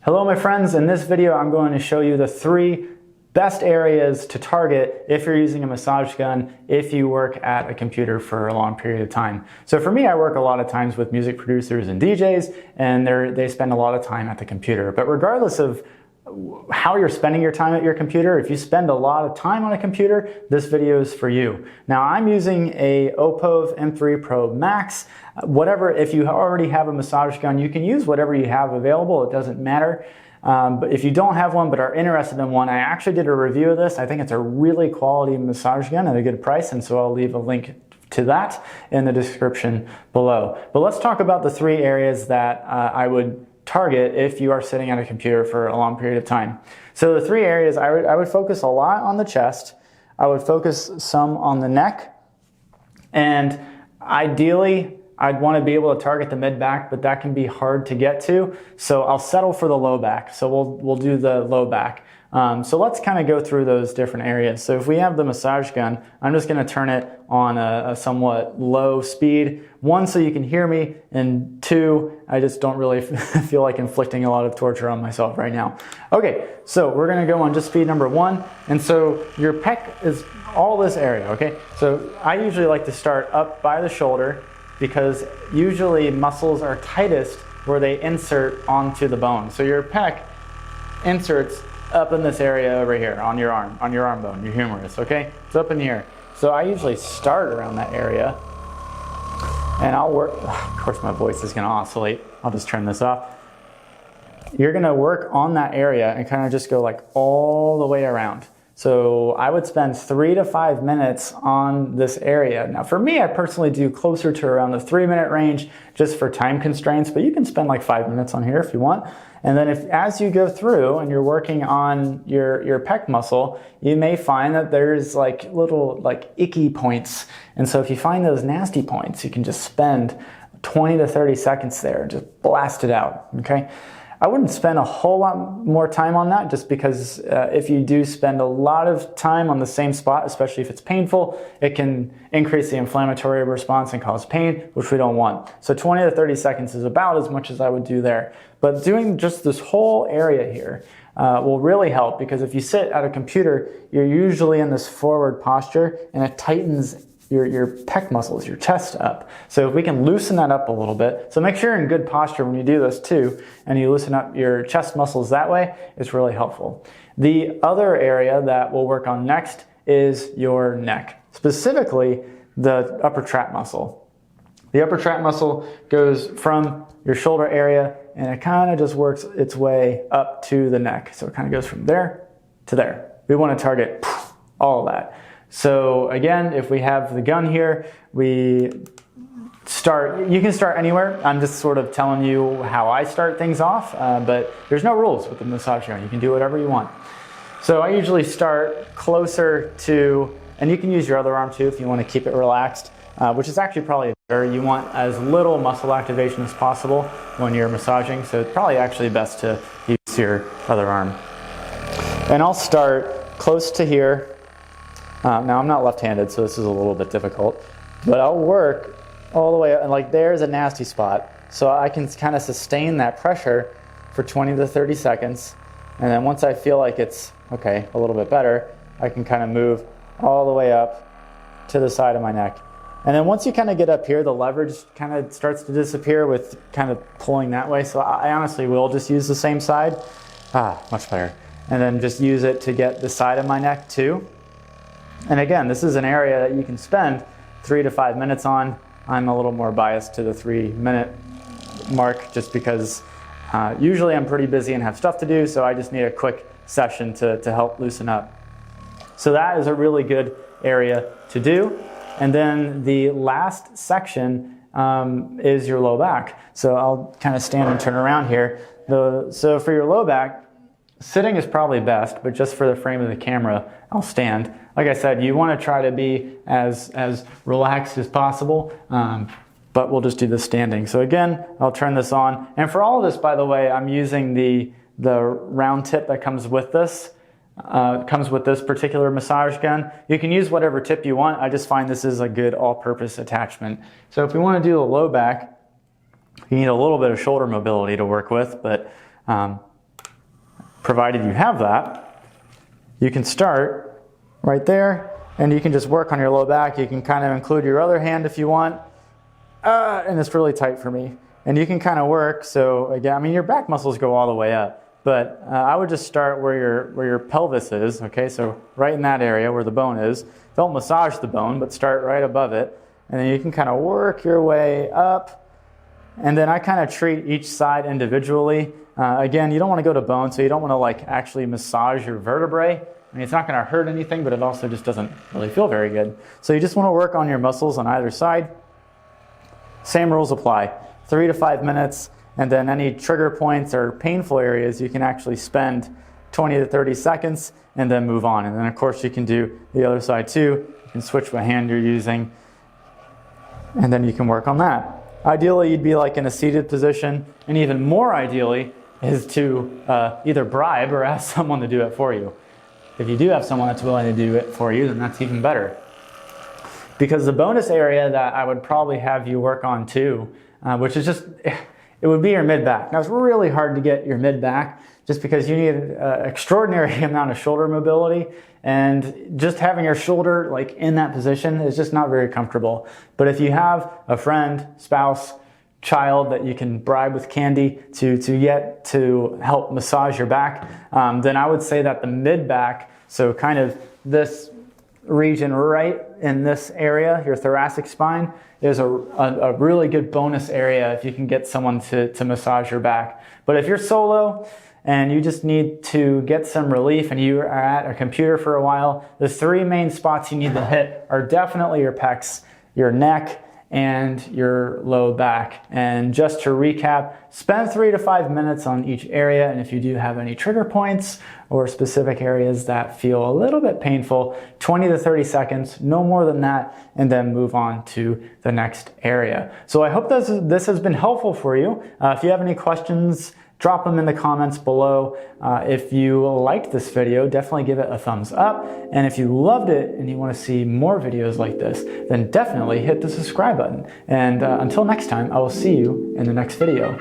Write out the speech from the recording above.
Hello my friends, in this video I'm going to show you the 3 best areas to target if you're using a massage gun if you work at a computer for a long period of time. So for me, I work a lot of times with music producers and DJs, and they spend a lot of time at the computer. But regardless of how you're spending your time at your computer, if you spend a lot of time on a computer, this video is for you. Now I'm using a Oppo M3 Pro Max. Whatever, if you already have a massage gun, you can use whatever you have available, it doesn't matter. But if you don't have one but are interested in one, I actually did a review of this. I think it's a really quality massage gun at a good price, and so I'll leave a link to that in the description below. But let's talk about the 3 areas that I would target if you are sitting at a computer for a long period of time. So the 3 areas, I would focus a lot on the chest, I would focus some on the neck, and ideally I'd want to be able to target the mid-back, but that can be hard to get to, so I'll settle for the low back. So we'll do the low back. So let's kind of go through those different areas. So if we have the massage gun, I'm just going to turn it on a somewhat low speed. 1, so you can hear me, and 2, I just don't really feel like inflicting a lot of torture on myself right now. Okay, so we're going to go on just speed number 1. And so your pec is all this area, okay? So I usually like to start up by the shoulder, because usually muscles are tightest where they insert onto the bone. So your pec inserts up in this area over here on your arm bone, your humerus, okay? It's up in here. So I usually start around that area, and I'll work, of course my voice is gonna oscillate. I'll just turn this off. You're gonna work on that area and kind of just go like all the way around. So I would spend 3 to 5 minutes on this area. Now for me, I personally do closer to around the 3-minute range just for time constraints, but you can spend like 5 minutes on here if you want. And then as you go through and you're working on your pec muscle, you may find that there's like little like icky points. And so if you find those nasty points, you can just spend 20 to 30 seconds there and just blast it out, okay? I wouldn't spend a whole lot more time on that, just because if you do spend a lot of time on the same spot, especially if it's painful, it can increase the inflammatory response and cause pain, which we don't want. So 20 to 30 seconds is about as much as I would do there. But doing just this whole area here will really help, because if you sit at a computer, you're usually in this forward posture, and it tightens your pec muscles, your chest up. So if we can loosen that up a little bit, so make sure you're in good posture when you do this too, and you loosen up your chest muscles that way, it's really helpful. The other area that we'll work on next is your neck, specifically the upper trap muscle. The upper trap muscle goes from your shoulder area, and it kind of just works its way up to the neck. So it kind of goes from there to there. We want to target all of that. So again, if we have the gun here, you can start anywhere. I'm just sort of telling you how I start things off, but there's no rules with the massage gun. You can do whatever you want. So I usually start closer to, and you can use your other arm too if you want to keep it relaxed, which is actually probably better. You want as little muscle activation as possible when you're massaging, so it's probably actually best to use your other arm. And I'll start close to here. Now I'm not left-handed, so this is a little bit difficult, but I'll work all the way up, and like there's a nasty spot, so I can kind of sustain that pressure for 20 to 30 seconds, and then once I feel like it's okay, a little bit better, I can kind of move all the way up to the side of my neck. And then once you kind of get up here, the leverage kind of starts to disappear with kind of pulling that way, so I honestly will just use the same side. Much better. And then just use it to get the side of my neck too. And again, this is an area that you can spend 3 to 5 minutes on. I'm a little more biased to the 3-minute mark, just because usually I'm pretty busy and have stuff to do, so I just need a quick session to help loosen up. So that is a really good area to do. And then the last section is your low back. So I'll kind of stand and turn around here. So for your low back, sitting is probably best, but just for the frame of the camera, I'll stand. Like I said, you want to try to be as relaxed as possible, but we'll just do the standing. So again, I'll turn this on. And for all of this, by the way, I'm using the round tip that comes with this. Comes with this particular massage gun. You can use whatever tip you want. I just find this is a good all-purpose attachment. So if we want to do the low back, you need a little bit of shoulder mobility to work with, but provided you have that, you can start right there, and you can just work on your low back. You can kind of include your other hand if you want, and it's really tight for me. And you can kind of work, so again, I mean, your back muscles go all the way up, but I would just start where your pelvis is, okay? So right in that area where the bone is. Don't massage the bone, but start right above it. And then you can kind of work your way up. And then I kind of treat each side individually. Again, you don't want to go to bone, so you don't want to like actually massage your vertebrae. I mean, it's not going to hurt anything, but it also just doesn't really feel very good. So you just want to work on your muscles on either side. Same rules apply. 3 to 5 minutes, and then any trigger points or painful areas, you can actually spend 20 to 30 seconds and then move on. And then of course you can do the other side too. You can switch what hand you're using, and then you can work on that. Ideally, you'd be like in a seated position, and even more ideally is to either bribe or ask someone to do it for you. If you do have someone that's willing to do it for you, then that's even better. Because the bonus area that I would probably have you work on too, which is just, it would be your mid-back. Now it's really hard to get your mid-back just because you need an extraordinary amount of shoulder mobility, and just having your shoulder like in that position is just not very comfortable. But if you have a friend, spouse, child that you can bribe with candy to get to help massage your back, then I would say that the mid-back, so kind of this region right in this area, your thoracic spine, is a really good bonus area if you can get someone to massage your back. But if you're solo and you just need to get some relief and you are at a computer for a while, the 3 main spots you need to hit are definitely your pecs, your neck, and your low back. And just to recap, spend 3 to 5 minutes on each area, and if you do have any trigger points or specific areas that feel a little bit painful, 20 to 30 seconds, no more than that, and then move on to the next area. So I hope this has been helpful for you. If you have any questions, drop them in the comments below. If you liked this video, definitely give it a thumbs up. And if you loved it and you want to see more videos like this, then definitely hit the subscribe button. And until next time, I will see you in the next video.